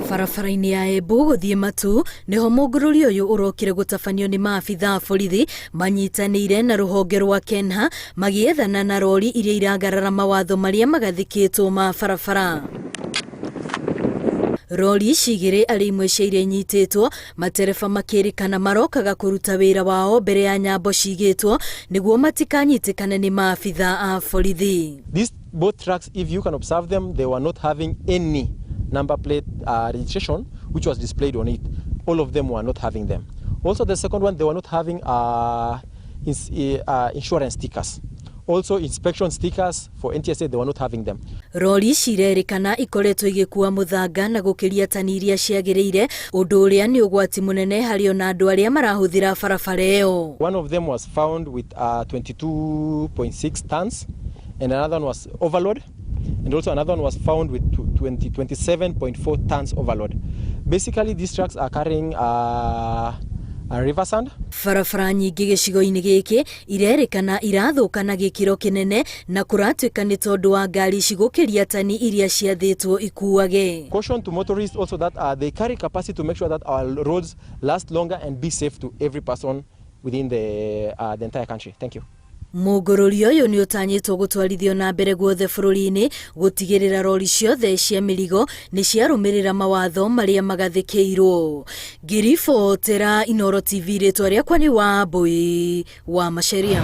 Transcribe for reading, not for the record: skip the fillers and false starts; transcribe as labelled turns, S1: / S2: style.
S1: Barabara-inĩ ya Embu guthie Matu niho mungururi uyu urokire gutabanio ni maabitha borithi manyitanire na ruhonge rwa Kenha magiethana na rori iria iragarara mawatho maria magathikitwo ma barabara. Rori cigire ari imwe cia iria inyititwo matereba makirikana marokaga kuruta wira wao mbere ya nyambo cigitwo niguo matikanyitikane ni maabitha a borithi.
S2: These both trucks, if you can observe them, they were not having any number plate registration which was displayed on it. All of them were not having them. Also the second one, they were not having insurance stickers. Also inspection stickers for NTSA, they were not having them.
S1: Rori cirerikana ikoretwo igikuwa muthanga na gukiria tani iria ciagiriire undu uria ni ugwati munene hari ona andu aria marahuthira barabara iyo.
S2: One of them was found with 22.6 tons and another one was overload, and also another one was found with 27.4 tons overload. Basically these trucks are carrying a river sand.
S1: Barabara nyingi gicigo-ini giki irerikana irathuka na gikiro kinene na kuratuika ni tondu wa ngari cigukiria tani iria ciathitwo ikuage.
S2: Caution to motorists also that they carry capacity to make sure that our roads last longer and be safe to every person within the entire country. Thank you.
S1: Mugururi uyu ni utanyitwo gutwarithio na mbere guothe bururi-ini gutigirira rori ciothe cia mirigo ni ciarumirira mawatho maria magathikirwo. Giribotera Inooro TV ritwa riakwa ni Wambui wa Macharia.